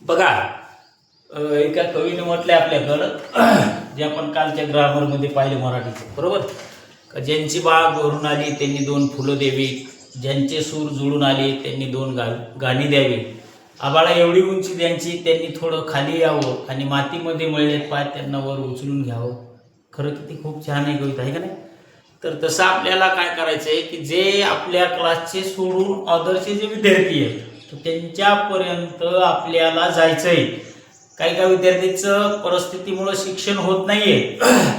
बघा, एका कवीने म्हटले आपल्याकडं जे आपण कालच्या ग्रामरमध्ये पाहिले मराठीचे, बरोबर का? ज्यांची बाग भरून आली त्यांनी दोन फुलं द्यावी, ज्यांचे सूर जुळून आले त्यांनी दोन गाणी द्यावी, आबाळा एवढी उंची त्यांची त्यांनी थोडं खाली यावं, आणि मातीमध्ये मळलेत पाय त्यांना वर उचलून घ्यावं. खरं किती खूप छान आहे कविता, आहे का नाही? तर तसं आपल्याला काय करायचं आहे की जे आपल्या क्लासचे सोडून अदरचे जे विद्यार्थी आहेत तर त्यांच्यापर्यंत आपल्याला जायचं आहे. काही काही विद्यार्थीचं परिस्थितीमुळं शिक्षण होत नाहीये,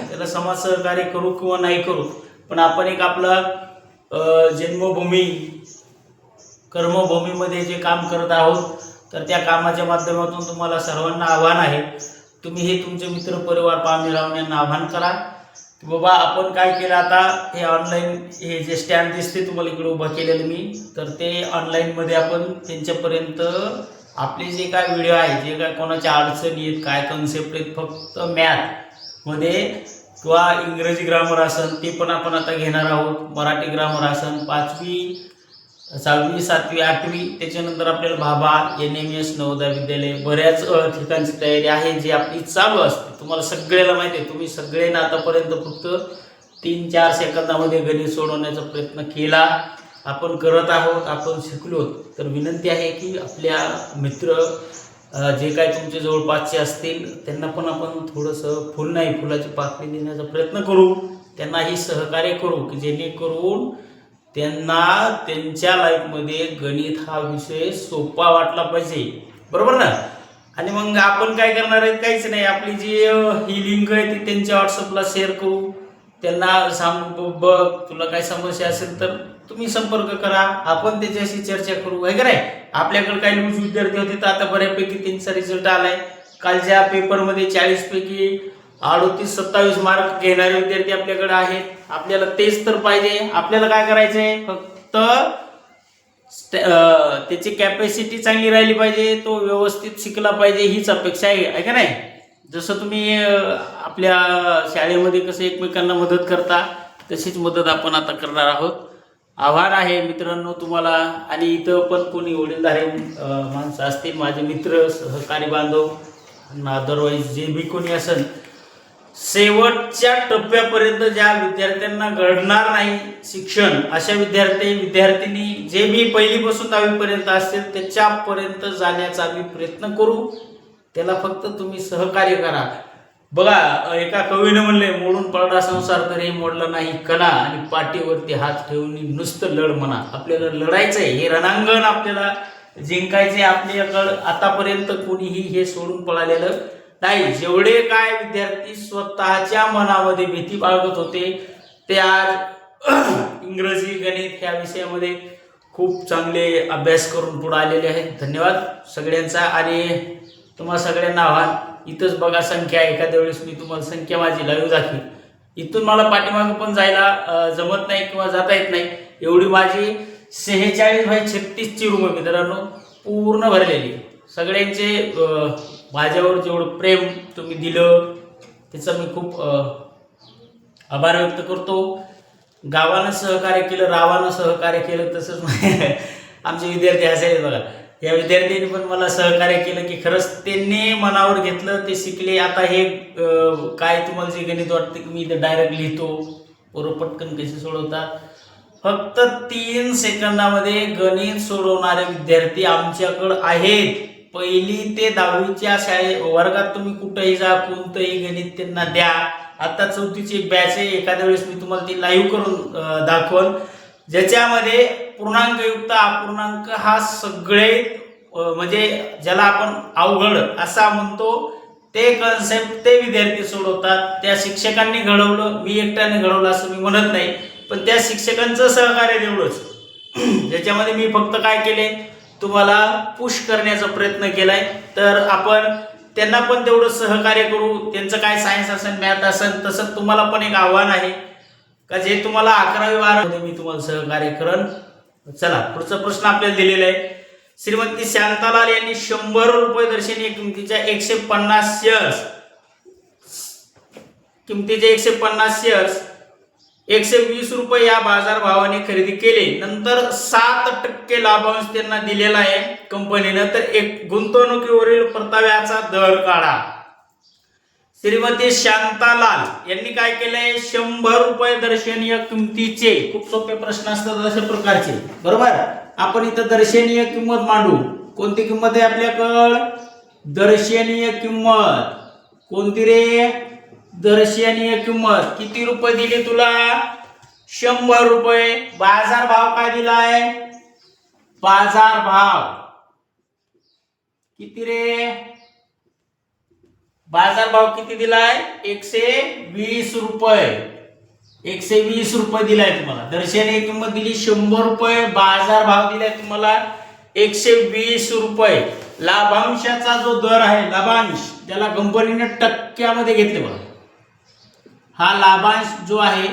त्याला समाज सहकार्य करू किंवा नाही करू, पण आपण एक आपला जन्मभूमी कर्मभूमीमध्ये जे काम करत आहोत तर त्या कामाच्या माध्यमातून तुम्हाला सर्वांना आव्हान आहे, तुम्ही हे तुमचे मित्र परिवार पाहुणे रावण्यांना आव्हान करा की बाबा आपण काय केलं. आता हे ऑनलाईन हे जे स्टँड दिसते तुम्हाला इकडे उभं केलेलं मी, तर ते ऑनलाईनमध्ये आपण त्यांच्यापर्यंत आपले जे काय व्हिडिओ आहे, जे काय कोणाच्या अडचणी आहेत, काय कन्सेप्ट आहेत, फक्त मॅथमध्ये किंवा इंग्रजी ग्रामर असेल ते पण आपण आता घेणार आहोत, मराठी ग्रामर असेल 5वी 6वी 7वी 8वी, त्याच्यानंतर आपल्याला भाभा NMS नवोदय विद्यालय बऱ्याच ठिकाणची तयारी आहे जी आपली चालू असते. तुम्हाला सगळ्याला माहिती आहे, तुम्ही सगळ्यांना आतापर्यंत फक्त 3-4 सेकंदामध्ये गणित सोडवण्याचा प्रयत्न केला, आपण करत आहोत, आपण शिकलो. तर विनंती आहे की आपल्या मित्र जे काय तुमचे जवळपासचे असतील त्यांना पण आपण थोडंसं फुल नाही फुलाची पाकळी देण्याचा प्रयत्न करू, त्यांनाही सहकार्य करू की जेणेकरून त्यांना त्यांच्या लाईफमध्ये गणित हा विषय सोपा वाटला पाहिजे, बरोबर ना? आणि मग आपण काय करणार आहे, काहीच नाही, आपली जी ही लिंक आहे ती त्यांच्या व्हॉट्सअपला शेअर करू, त्यांना सांगू बघ तुला काय समस्या असेल तर तुम्ही संपर्क करा, आपण त्याच्याशी चर्चा करू, आहे का नाही? आपल्याकडे काही लूज विद्यार्थी होते तर आता बऱ्यापैकी त्यांचा रिझल्ट आलाय. कालच्या पेपरमध्ये 40 पैकी 38-27 मार्क घेणारे विद्यार्थी आपल्याकडे आहेत. आपल्याला तेच तर पाहिजे. आपल्याला काय करायचंय, फक्त त्याची कॅपॅसिटी चांगली राहिली पाहिजे, तो व्यवस्थित शिकला पाहिजे, हीच अपेक्षा आहे का नाही? जसं तुम्ही आपल्या शाळेमध्ये कसं एकमेकांना मदत करता तशीच मदत आपण आता करणार आहोत. आभार आहे मित्रांनो तुम्हाला. आणि इथं पण कोणी वडीलधारे माणसं असतील, माझे मित्र सहकारी बांधव, अदरवाईज जे बी कोणी असेल, शेवटच्या टप्प्यापर्यंत ज्या विद्यार्थ्यांना घडणार नाही शिक्षण, अशा विद्यार्थ्यांनी जे बी पहिलीपासून 10वी पर्यंत असतील त्याच्यापर्यंत जाण्याचा आम्ही प्रयत्न करू, त्याला फक्त तुम्ही सहकार्य करा. बघा, एका कवीने म्हणले, मोडून पडला संसार तरी मोडला नाही कणा, आणि पाठीवरती हात ठेवून नुसतं लढ म्हणा. आपल्याला लढायचंय, हे रणांगण आपल्याला जिंकायचे. आपल्याकडं आतापर्यंत कोणीही हे सोडून पळालेलं नाही. जेवढे काय विद्यार्थी स्वतःच्या मनामध्ये भीती बाळगत होते ते आज इंग्रजी गणित ह्या विषयामध्ये खूप चांगले अभ्यास करून पुढे आलेले आहेत. धन्यवाद सगळ्यांचा. आणि तुम्हाला सगळ्यांना आव्हान, इथंच बघा संख्या, एखाद्या वेळेस मी तुम्हाला संख्या माझी लाईव्ह दाखवी, इथून मला पाठीमागे पण जायला जमत नाही किंवा जाता येत नाही, एवढी माझी 46x36 ची रूम आहे मित्रांनो, पूर्ण भरलेली. सगळ्यांचे माझ्यावर जेवढं प्रेम तुम्ही दिलं त्याचा मी खूप आभार व्यक्त करतो. गावानं सहकार्य केलं, रावानं सहकार्य केलं, तसंच आमचे विद्यार्थी असायचे बघा, या विद्यार्थ्यांनी पण मला सहकार्य केलं की खरंच त्यांनी मनावर घेतलं, ते शिकले. आता हे काय तुम्हाला जे गणित वाटतं की मी इथं डायरेक्ट लिहितो, पोरं पटकन कसे सोडवतात, फक्त 3 सेकंदामध्ये गणित सोडवणारे विद्यार्थी आमच्याकडं आहेत. 1ली ते 10वीच्या वर्गात तुम्ही कुठेही जा, कोणतंही गणित त्यांना द्या. आता 4थीची एक बॅच आहे, एखाद्या वेळेस मी तुम्हाला ती लाईव्ह करून दाखवल, ज्याच्यामध्ये पूर्णांकयुक्त अपूर्णांक हा सगळे म्हणजे ज्याला आपण अवघड असा म्हणतो ते कन्सेप्ट ते विद्यार्थी सोडवतात. त्या शिक्षकांनी घडवलं, मी एकट्याने घडवलं असं मी म्हणत नाही, पण त्या शिक्षकांचं सहकार्य तेवढंच, ज्याच्यामध्ये मी फक्त काय केले, तुम्हाला पुश करण्याचा प्रयत्न केलाय. तर आपण त्यांना पण तेवढं सहकार्य करू. त्यांचं काय सायन्स असेल, मॅथ असेल, तसं तुम्हाला पण एक आव्हान आहे का जे तुम्हाला 11वी 12वी मी तुम्हाला सहकार्य करेन. चला, पुढचा प्रश्न आपल्याला दिलेला आहे. श्रीमती शांतालाल यांनी 100 रुपये दर्शनीय किमतीच्या 150 शेअर्स 120 रुपये या बाजारभावाने खरेदी केले, नंतर 7% लाभांश त्यांना दिलेला आहे कंपनीनं, तर एक गुंतवणुकीवरील परताव्याचा दर काढा. श्रीमती शांतालाल यांनी काय केलंय, 100 रुपये दर्शनीय किमतीचे. खूप सोपे प्रश्न असतात अशा प्रकारचे, बरोबर. आपण इथं दर्शनीय किंमत मांडू. कोणती किंमत आहे आपल्याकडं, दर्शनीय किंमत. कोणती रे, दर्शनीय किंमत. किती रुपये दिली तुला, 100 रुपये. बाजार भाव काय दिलाय, बाजार भाव किती रे, बाजार भाव किती दिलाय, 120 रुपये. 120 रुपये दिलाय तुम्हाला. दर्शनीय किंमत दिली 100 रुपये, बाजार भाव दिलाय तुम्हाला 120 रुपये. लाभांशाचा जो दर आहे, लाभांश, त्याला कंपनीने टक्क्यामध्ये घेतले बघा. हा लाभांश जो आहे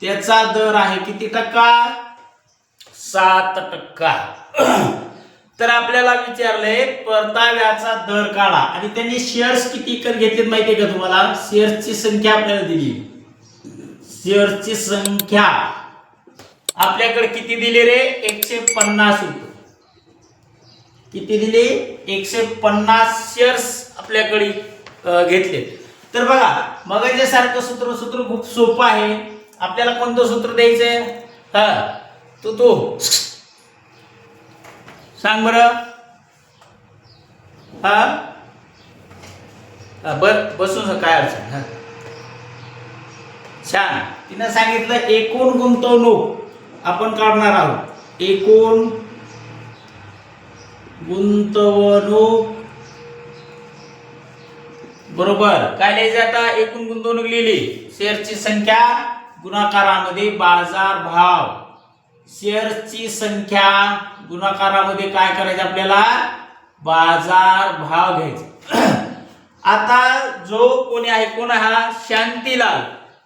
त्याचा दर आहे किती टक्का, 7%. तर आपल्याला विचारलंय परताव्याचा दर काढा, आणि त्यांनी शेअर्स किती इकत घेतलेत माहितीये का तुम्हाला, शेअर्सची संख्या आपल्याला दिली. शेअर्सची संख्या आपल्याकडे किती दिली रे, 150 रुपये. किती दिली, 150 शेअर्स आपल्याकडे घेतले. तर बघा, मगाच्या सारखं सूत्र खूप सोपं आहे. आपल्याला कोणतं सूत्र द्यायचंय, हा तू सांग बरं. हा बसून काय अडचण. हा छान. तिनं सांगितलं एकूण गुंतवणूक आपण काढणार आहोत. एकूण गुंतवणूक, बरोबर. काय लिहायचं आता, एकूण गुंतवणूक लिहिली. शेअरची संख्या गुणाकारामध्ये बाजार भाव. शेअर्सची संख्या गुणाकारामध्ये काय करायचं आपल्याला, बाजार भाव घ्यायचा. आता जो कोणी आहे, कोण हा, शांतीलाल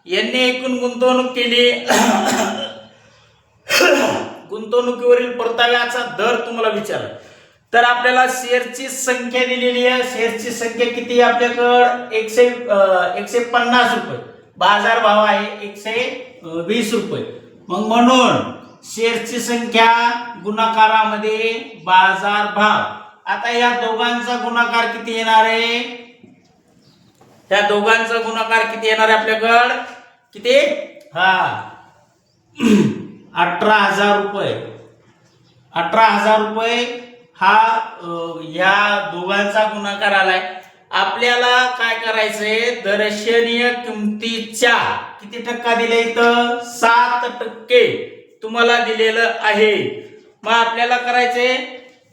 यांनी एकूण गुंतवणूक केली. गुंतवणुकीवरील परताव्याचा दर तुम्हाला विचारला, तर आपल्याला शेअरची संख्या दिलेली आहे. शेअरची संख्या किती आहे आपल्याकडं, 150 रुपये. बाजार भाव आहे 120 रुपये. मग म्हणून शेअरची संख्या गुणाकारामध्ये बाजार भाव. आता या दोघांचा गुणाकार किती येणार आहे, त्या दोघांचा गुणाकार किती येणार आहे आपल्याकडं, किती, हा 18,000 रुपये. 18,000 रुपये हा या दोघांचा गुणाकार आलाय. आपल्याला काय करायचंय, दर्शनीय किमतीच्या किती टक्का दिले इथं, 7% तुम्हाला दिलेलं आहे. मग आपल्याला करायचंय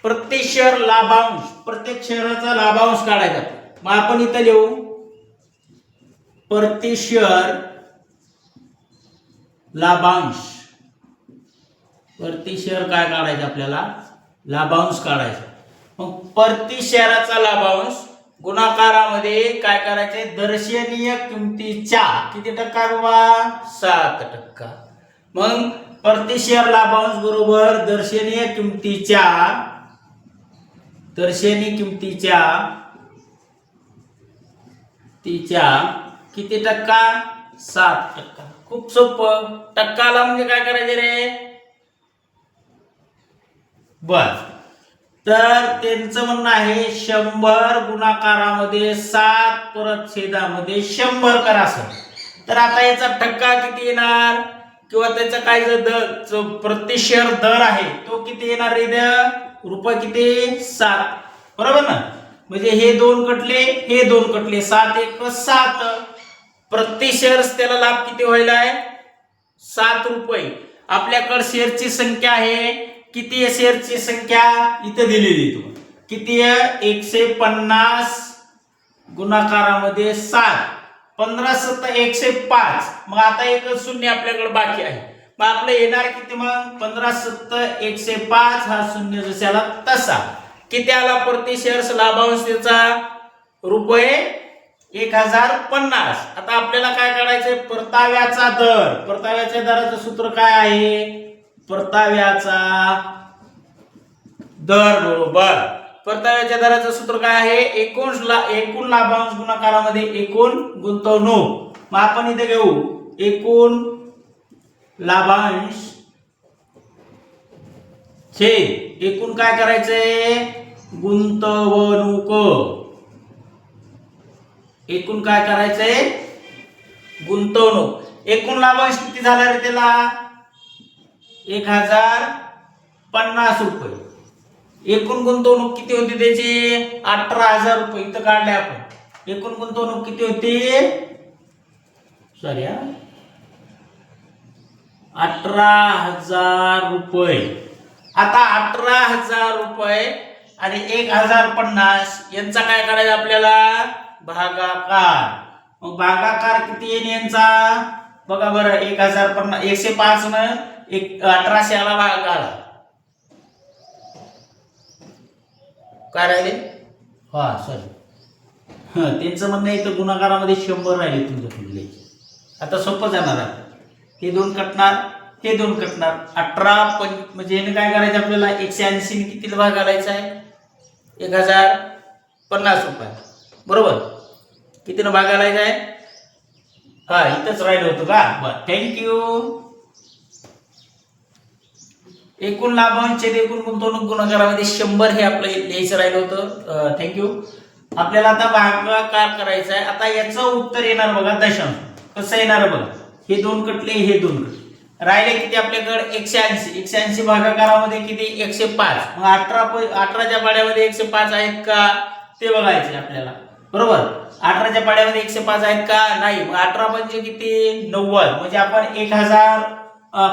प्रत्येक शेअर लाभांश, प्रत्येक शेअराचा लाभांश काढायचा. मग आपण इथं लिहू प्रत्येक शेअर लाभांश. प्रति शेअर काय काढायचं आपल्याला, लाभांश काढायचा. मग प्रति शेअराचा लाभांश गुणाकारामध्ये काय करायचे, दर्शनीय किमतीच्या किती टक्का बाबा, 7%. मग प्रति शेअर लाभांश बरोबर दर्शनीय किमतीच्या, तिच्या किती टक्का, 7%. खूप सोपं. टक्काला म्हणजे काय करायचे रे, बस. तर त्यांचं म्हणणं आहे 100 गुणाकारामध्ये 7 परत छेदामध्ये 100 करा सर. तर आता याचा टक्का किती येणार, किंवा त्याचा काय जो प्रति शेअर दर आहे तो किती येणार रे, रुपये किती, 7, बरोबर ना. म्हणजे हे दोन कटले, हे दोन कटले, 7 × 1 = 7. प्रति शेअर त्याला लाभ किती व्हायला आहे, 7 रुपये. आपल्याकडे शेअरची संख्या आहे, किती आहे शेअरची संख्या, इथं दिलेली तुम्हाला किती आहे, 150 गुणाकारामध्ये 7, 15 × 7 = 105. मग आता एकच शून्य आपल्याकडे बाकी आहे. मग आपलं येणार किती, मग 15 × 7 = 105. हा शून्य जशाला तसा. किती आला प्रति शेअर लाभांश त्याचा, रुपये 1050. आता आपल्याला काय काढायचंय, परताव्याचा दर. परताव्याच्या दराचं सूत्र काय आहे, परताव्याचा दर बरोबर परताव्याच्या दराचं सूत्र काय आहे, एकूण लाभांश गुणाकारामध्ये एकूण गुंतवणूक. मग आपण इथे घेऊ एकूण लाभांश छेद एकूण काय करायचंय गुंतवणूक, एकूण काय करायचंय गुंतवणूक. एकूण लाभांश किती झाला रे त्याला 1050 रुपये. एकूण गुंतवणूक किती होती त्याची 18,000 रुपये. इथं काढले आपण. एकूण गुंतवणूक किती होती सॉरी 18,000 रुपये. आता 18,000 रुपये आणि 1050 यांचा काय करायचं आपल्याला भागाकार. मग भागाकार किती येईल यांचा बघा बरं. 1050 105 न 1800 ला भागाकार काय राहिले सॉरी त्यांचं म्हणणं आहे तर गुणाकारामध्ये 100 राहिले तुमच्या. आता सोपं जाणार आहे. हे दोन कटणार हे दोन कटणार 18 म्हणजे याने काय करायचं आपल्याला 180 ने कितीला भाग घालायचा आहे 1050 रुपये बरोबर. कितीनं भाग घालायचा आहे इथंच राहिलं होतं का बरं थँक्यू. एकूण लाभांश छेद एकूण गुंतवणूक गुणाकारामध्ये 100 हे आपलं लिहायचं राहिलं होतं. थँक्यू. आपल्याला आता भागाकार करायचा आहे. आता याचं उत्तर येणार बघा दशांश. कसं येणार बघा. हे दोन कटले हे दोन कटले राहिले किती आपल्याकडे 180 भागाकारामध्ये किती 105. मग 18च्या पाड्यामध्ये 105 आहेत का ते बघायचे आपल्याला बरोबर. 18च्या पाड्यामध्ये 105 आहेत का नाही. मग 18 म्हणजे किती 90 म्हणजे आपण 1000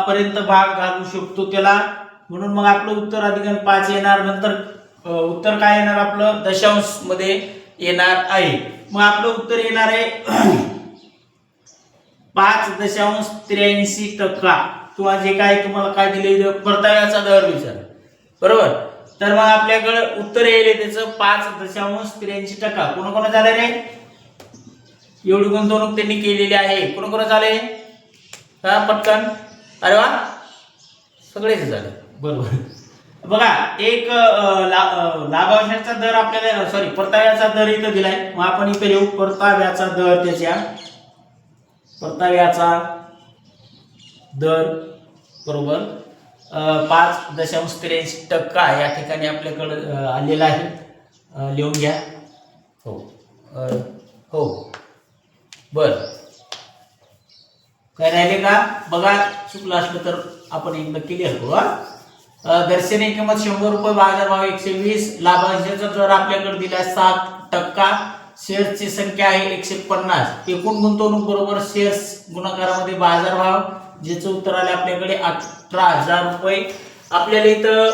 पर्यंत भाग घालू शकतो त्याला. म्हणून मग आपलं उत्तर अधिक 5 येणार. नंतर उत्तर काय येणार आपलं दशांश मध्ये येणार आहे. मग आपलं उत्तर येणार आहे 5.83% किंवा जे काय तुम्हाला काय दिले परताव्याचा दर विचार बरोबर. तर मग आपल्याकडे उत्तर येईल त्याचं 5.83%. कोणाकोणा झालं रे एवढी गुंतवणूक त्यांनी केलेली आहे. कोणाकोणा झाले पटकन अरे वा सगळेच झाले बरोबर. बघा एक लाभांशाचा दर आपल्याला सॉरी परताव्याचा दर इथं दिलाय. मग आपण इथे लिहू परताव्याचा दर. त्याच्या परताव्याचा दर बरोबर 5.83% या ठिकाणी आपल्याकडे आलेला आहे. लिहून घ्या. हो बर काय राहिले का बघा. चुकलं असलं तर आपण एकदा क्लिअर करू. दर्शनीय किंमत 100 रुपये बाजार भाव 120. लाभांशाचा दर आपल्याकडे दिला 7%. शेअर्सची संख्या आहे 150. एकूण गुंतवणूक बरोबर शेअर्स गुणाकारामध्ये बाजार भाव ज्याचं उत्तर आले आपल्याकडे 18,000 रुपये. आपल्याला इथं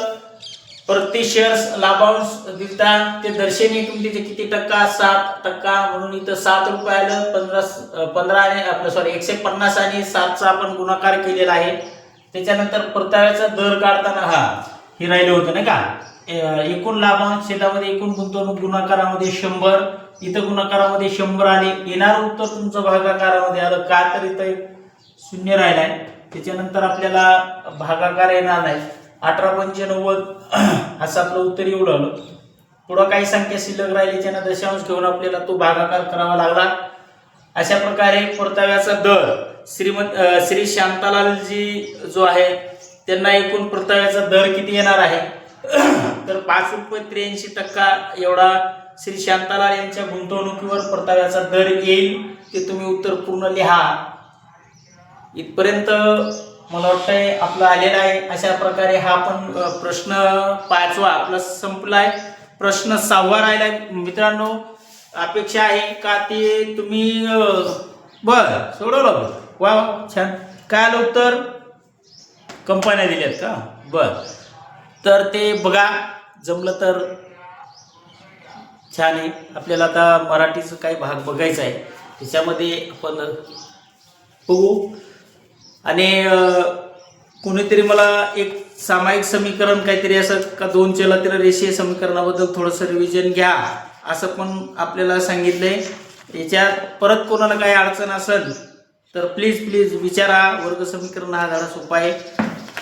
प्रति शेअर्स लाभांश दिलता ते दर्शनीय किमतीचे किती टक्का 7%. म्हणून इथं 7 रुपये आलं. 15 आणि आपलं सॉरी 150 आणि 7चा आपण गुणाकार केलेला आहे. त्याच्यानंतर परताव्याचा दर काढताना हे राहिलं होतं नाही का. एकूण लाभांश छेदामध्ये एकूण गुंतवणूक गुणाकारामध्ये 100. इथं गुणाकारामध्ये 100 आले. येणार उत्तर तुमचं भागाकारामध्ये आलं का तर इथं 0 राहिलाय. त्याच्यानंतर आपल्याला भागाकार येणार नाही. 18.95 असं आपलं उत्तर एवढं आलं. पुढं काही संख्या शिल्लक राहिली ज्यांना दशांश घेऊन आपल्याला तो भागाकार करावा लागला. अशा प्रकारे परताव्याचा दर श्री शांतालालजी जो आहे त्यांना एकूण परताव्याचा दर किती येणार आहे तर 5.83% एवढा श्री शांतालाल यांच्या गुंतवणुकीवर परताव्याचा दर येईल. ते तुम्ही उत्तर पूर्ण लिहा. इथपर्यंत मला वाटतंय आपला आलेला आहे. अशा प्रकारे हा पण प्रश्न 5वा आपला संपलाय. प्रश्न 6वा राहिलाय मित्रांनो. अपेक्षा आहे का ते तुम्ही बर सोडवलं. वा छान. काय आलं उत्तर कंपन्या दिल्यात का बर. तर ते बघा जमलं तर छान आहे. आपल्याला आता मराठीचं काही भाग बघायचा आहे त्याच्यामध्ये आपण बघू. आणि कोणीतरी मला एक सामायिक समीकरण काहीतरी असं का 2 चलातील रेषीय समीकरणाबद्दल थोडंसं रिव्हिजन घ्या असं पण आपल्याला सांगितलंय. याच्यात परत कोणाला काही अडचण असेल तर प्लीज विचारा. वर्ग समीकरण हा धडा सोपा आहे.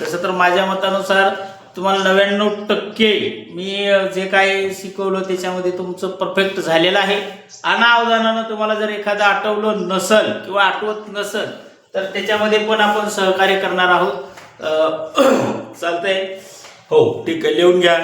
तसं तर माझ्या मतानुसार तुम्हाला 99% मी जे काय शिकवलं त्याच्यामध्ये तुमचं परफेक्ट झालेलं आहे. अनावधानानं तुम्हाला जर एखादं आठवलं नसल किंवा आठवत नसल तर त्याच्यामध्ये पण आपण सहकार्य करणार आहोत. चालतंय? हो ठीक आहे, लिहून घ्या.